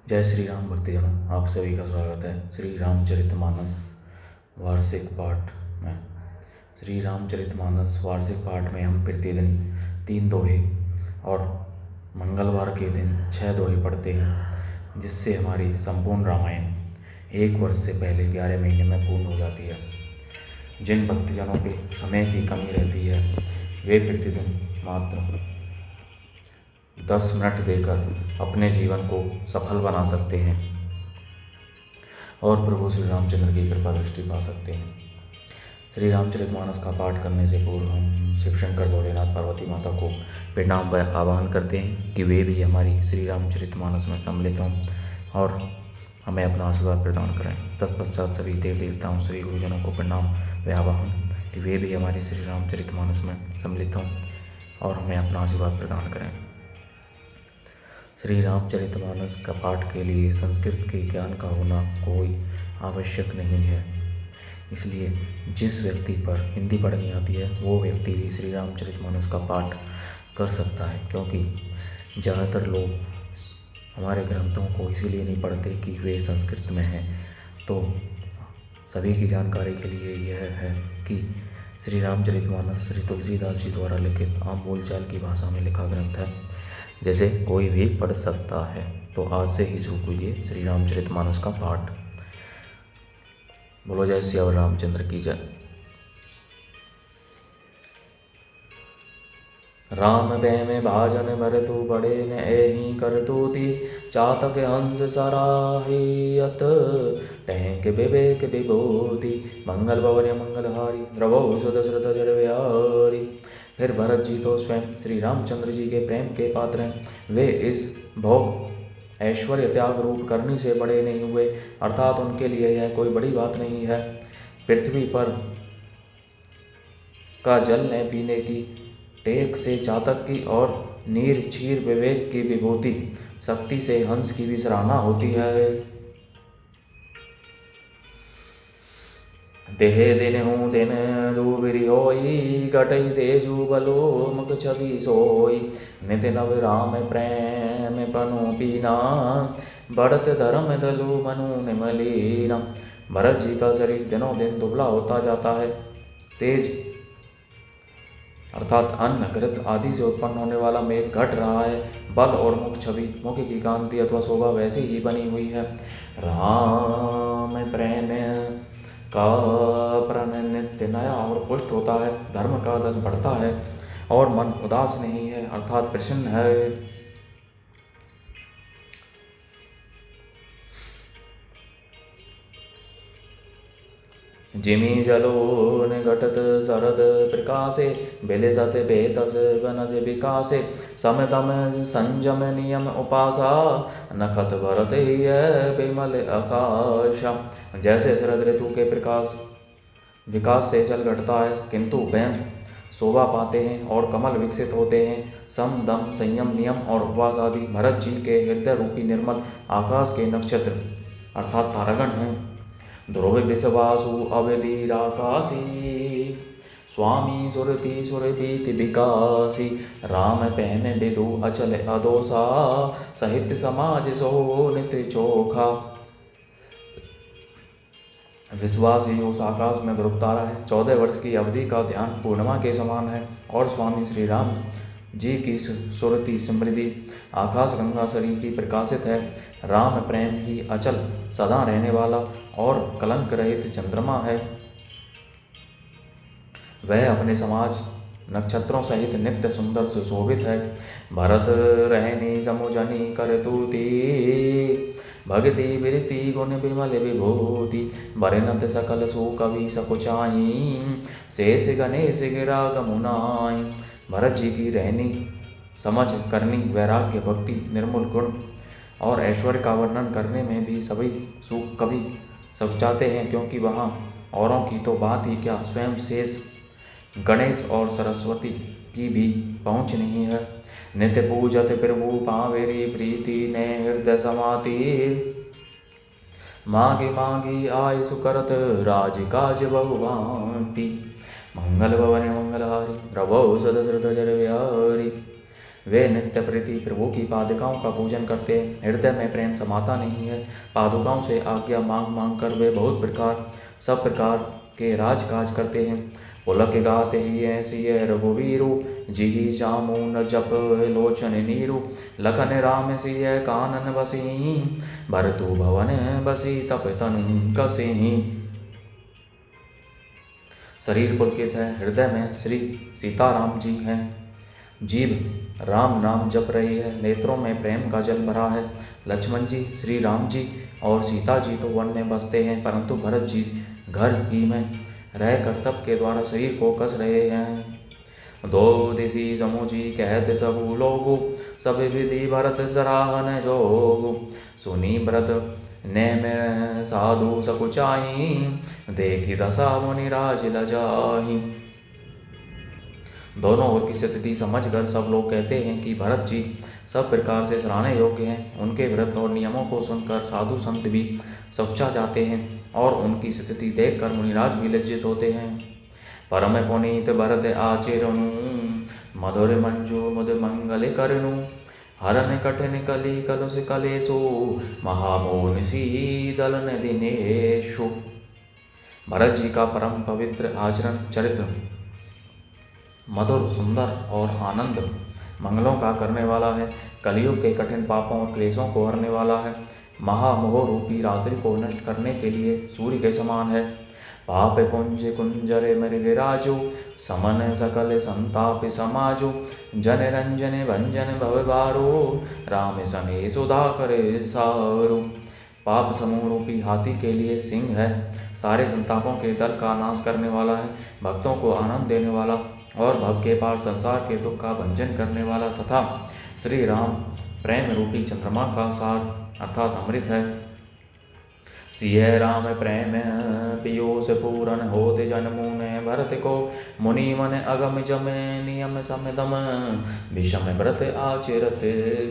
जय श्री राम भक्तिजनों, आप सभी का स्वागत है श्री रामचरितमानस वार्षिक पाठ में। श्री रामचरितमानस वार्षिक पाठ में हम प्रतिदिन 3 दोहे और मंगलवार के दिन 6 दोहे पढ़ते हैं, जिससे हमारी संपूर्ण रामायण 1 वर्ष से पहले 11 महीने में पूर्ण हो जाती है। जिन भक्तजनों के समय की कमी रहती है वे प्रतिदिन मात्र 10 मिनट देकर अपने जीवन को सफल बना सकते हैं और प्रभु श्री रामचंद्र की कृपा दृष्टि पा सकते हैं। श्री रामचरितमानस का पाठ करने से पूर्व हम शिव शंकर भोलेनाथ पार्वती माता को प्रणाम व आह्वान करते हैं कि वे भी हमारी श्री रामचरितमानस में सम्मिलित हों और हमें अपना आशीर्वाद प्रदान करें। तत्पश्चात सभी देव देवताओं, सभी गुरुजनों को प्रणाम व आह्वान कि वे भी हमारी श्री रामचरितमानस में सम्मिलित हों और हमें अपना आशीर्वाद प्रदान करें। श्री रामचरितमानस का पाठ के लिए संस्कृत के ज्ञान का होना कोई आवश्यक नहीं है, इसलिए जिस व्यक्ति पर हिंदी पढ़नी आती है वो व्यक्ति भी श्री रामचरितमानस का पाठ कर सकता है, क्योंकि ज़्यादातर लोग हमारे ग्रंथों को इसीलिए नहीं पढ़ते कि वे संस्कृत में हैं। तो सभी की जानकारी के लिए यह है कि श्री रामचरितमानस श्री तुलसीदास जी द्वारा लिखित आम बोलचाल की भाषा में लिखा ग्रंथ है, जैसे कोई भी पढ़ सकता है। तो आज से ही शुरू कीजिए श्री रामचरितमानस का पाठ। बोलो जय श्री रामचंद्र की जय। राम में भाजन भरतु बड़े न एहि करतुति चातक हंस सराहियत टहक विवेक विभूति मंगल भवन मंगलहारी द्रवौ सुत श्रुत जड़ बिहारी। फिर भरत जी तो स्वयं श्री रामचंद्र जी के प्रेम के पात्र हैं। वे इस भोग ऐश्वर्य त्याग रूप करनी से बड़े नहीं हुए, अर्थात उनके लिए यह कोई बड़ी बात नहीं है। पृथ्वी पर का जल न पीने की टेक से चातक की और नीर क्षीर विवेक की विभूति शक्ति से हंस की भी सराहना होती है। देहे दिन हूँ दिन दूबरी होई घटई तेजु बलो मुख छवि सोई नित नव राम प्रेम पनु पीना बढ़त धर्म दलु मनु निमलीना। भरत जी का शरीर दिनों दिन दुबला होता जाता है। तेज अर्थात अन्न घृत आदि से उत्पन्न होने वाला मेद घट रहा है। बल और मुख छवि, मुख की कांति अथवा शोभा वैसी ही बनी हुई है। राम प्रेम का प्रण नित्य नया और पुष्ट होता है। धर्म का दल बढ़ता है और मन उदास नहीं है, अर्थात प्रसन्न है। जिमी जलोन घटत शरद प्रकाशे बिलसत बेतस बनज विकासे समतम संयम नियम उपासा नखत भरत ही विमल आकाशा। जैसे शरद ऋतु के प्रकाश विकास से जल घटता है किंतु बैंत शोभा पाते हैं और कमल विकसित होते हैं, सम दम संयम नियम और उपवास आदि भरत जी के हृदय रूपी निर्मल आकाश के नक्षत्र अर्थात तारागण हैं। ध्रुव विश्वासु अवधिराकाशी स्वामी सुरति सुरभीति विकासी राम पहन विदु अचल अदोसा साहित्य समाज सो नित्य चोखा। विश्वास ही उस आकाश में ध्रुव तारा है। 14 वर्ष की अवधि का ध्यान पूर्णिमा के समान है और स्वामी श्री राम जी की सुरति समृद्धि आकाश गंगा शरीर की प्रकाशित है। राम प्रेम ही अचल सदा रहने वाला और कलंक रहित चंद्रमा है। वह अपने समाज नक्षत्रों सहित नित्य सुंदर सुशोभित है। भरत रहनी समुजनी करतुति भक्ति विरति गुण विमल विभूति बरनत सकल सु कवि सकुचाई शेष गणेश गिरा गमुनाई। भरत जी की रहनी समझ करनी वैराग्य भक्ति निर्मल गुण और ऐश्वर्य का वर्णन करने में भी सभी सुख कवि सकुचाते हैं, क्योंकि वहाँ औरों की तो बात ही क्या, स्वयं शेष गणेश और सरस्वती की भी पहुँच नहीं है। नित्य पूजत प्रभु पावेरी प्रीति ने हृदय समाति मांगी मांगी आय सुकरत राज काज बहुभांति मंगल भवन मंगलहारी द्रवौ सद श्रुत जड़ बिहारी। वे नित्य प्रीति प्रभु की पादुकाओं का पूजन करते हैं। हृदय में प्रेम समाता नहीं है। पादुकाओं से आज्ञा मांग मांग कर वे बहुत सब प्रकार के राजकाज करते हैं। पुलक गाते ही ऐसी है रघुवीरु, जिहि जामु न जप लोचन नीरु। लखन राम सिय कानन बसी, भरतु भवन बसी तप तनु कसी। शरीर पुलकित है, हृदय में श्री सीताराम जी हैं। जीभ राम नाम जप रही है, नेत्रों में प्रेम का जल भरा है। लक्ष्मण जी, श्री राम जी और सीता जी तो वन में बसते हैं, परंतु भरत जी घर ही में रह कर तप के द्वारा शरीर को कस रहे हैं। दो दिशी समूची कहते सबू लोगु, सब विधि भरत सराहन जोगु। सुनी भरत ने में साधु सकुचाई, देखी दशा मुनि राज लजाही। दोनों ओर की स्थिति समझकर सब लोग कहते हैं कि भरत जी सब प्रकार से सराहने योग्य हैं। उनके व्रत और नियमों को सुनकर साधु संत भी सकुचा जाते हैं और उनकी स्थिति देखकर मुनिराज भी लज्जित होते हैं। परम पुनीत भरत आचरणु, मधुर मंजू मुद मंगल करनु। हरन कठिन कली कलुष कलेशु, महामोह शीतलन दिनेशु। भरत जी का परम पवित्र आचरण चरित्र मधुर, सुंदर और आनंद मंगलों का करने वाला है। कलयुग के कठिन पापों और क्लेशों को हरने वाला है। महामोह रूपी रात्रि को नष्ट करने के लिए सूर्य के समान है। पाप पुंज कुंजरे मृगराजु, समन सकल संताप समाजु। जन रंजन भंजन भवबारो, राम सने सुधा करे सारू। पाप समूह रूपी हाथी के लिए सिंह है, सारे संतापों के दल का नाश करने वाला है, भक्तों को आनंद देने वाला और भव के पार संसार के दुख का भंजन करने वाला तथा श्री राम प्रेम रूपी चंद्रमा का सार अर्थात अमृत है। सिय राम प्रेम पीयूष पूरन होते जन्मों ने भरत को, मुनि मन अगम जम नियम समदम, विषम व्रत आचरत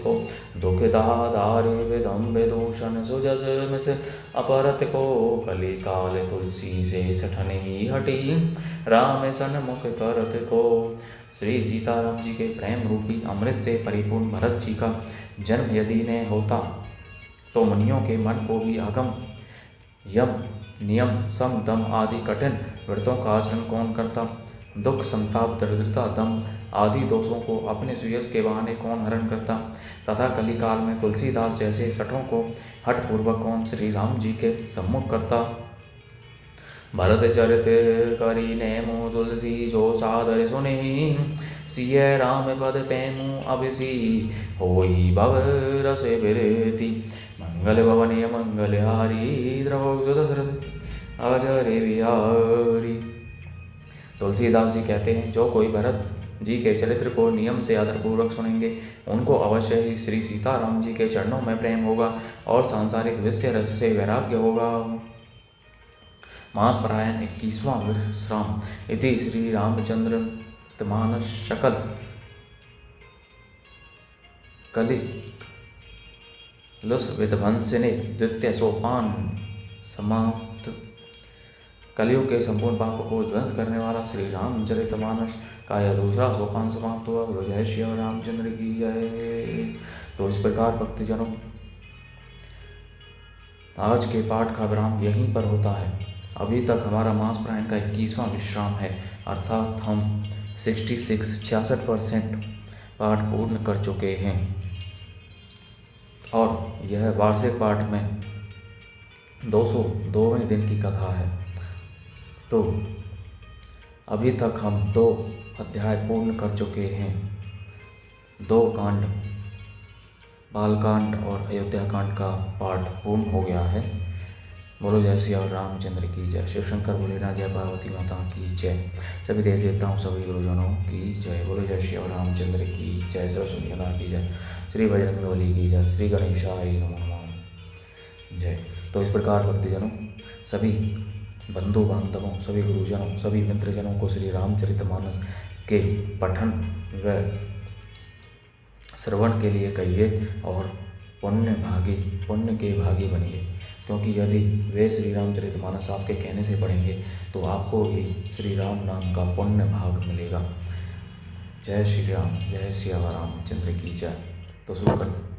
को। दुख दाधार विदम विदूषण सुजस मिस अपरत को, कली काल तुलसी से सठन ही हटी, राम सन्मुख करत को। श्री सीताराम जी के प्रेम रूपी अमृत से परिपूर्ण भरत जी का जन्म यदि न होता तो मुनियों के मन को भी अगम यम नियम सम दम आदि कठिन व्रतों का आचरण कौन करता। दुख संताप दरिद्रता दम आदि दोषों को अपने सुयश के बहाने कौन हरण करता तथा कलिकाल में तुलसीदास जैसे सठों को हठपूर्वक कौन श्री राम जी के सम्मुख करता। भरत चरित करी नेमु तुलसी जो सादर सुने, सिय राम पद पेमु अभिसी होई भव रस बिरती। मंगल भवनीय मंगल हारी, द्रवो दशरथ अजरे बिहारी। तुलसीदास जी कहते हैं, जो कोई भरत जी के चरित्र को नियम से आदरपूर्वक सुनेंगे उनको अवश्य ही श्री सीताराम जी के चरणों में प्रेम होगा और सांसारिक विषय रस से वैराग्य होगा। मास परायण 21वां विश्राम। इति श्री रामचंद्र मानस शकल कलि लुस विध्वंसिनी द्वितीय सोपान समाप्त। कलयुग के संपूर्ण पापों को ध्वंस करने वाला श्री रामचरितमानस का यह दूसरा सोपान समाप्त हुआ। बोलो जय श्री रामचंद्र की जय। तो इस प्रकार भक्तजनों, आज के पाठ का विराम यहीं पर होता है। अभी तक हमारा मास प्रायण का 21वां विश्राम है, अर्थात हम 66% पाठ पूर्ण कर चुके हैं और यह वार्षिक पाठ में 202वें दिन की कथा है। तो अभी तक हम 2 अध्याय पूर्ण कर चुके हैं। 2 कांड, बालकांड और अयोध्या कांड का पाठ पूर्ण हो गया है। बोलो जय श्री रामचंद्र की जय। शिव शंकर भोलेनाथ जय, पार्वती माता की जय, सभी देव देवताओं सभी गुरुजनों की जय। बोलो जय श्री रामचंद्र की जय, सरस्वती माता की जय, श्री बजरंगबली की जय, श्री गणेशाय नमो नमः जय। तो इस प्रकार भक्तजनों, सभी बंधु बांधवों, सभी गुरुजनों, सभी मित्रजनों को श्री रामचरितमानस के पठन व श्रवण के लिए कहिए और पुण्य के भागी बनिए, क्योंकि यदि वे श्री रामचरितमानस आपके कहने से पढ़ेंगे तो आपको भी श्री राम नाम का पुण्य भाग मिलेगा। जय श्री राम, जय सिया रामचंद्र की जय। तो शुरू करते हैं।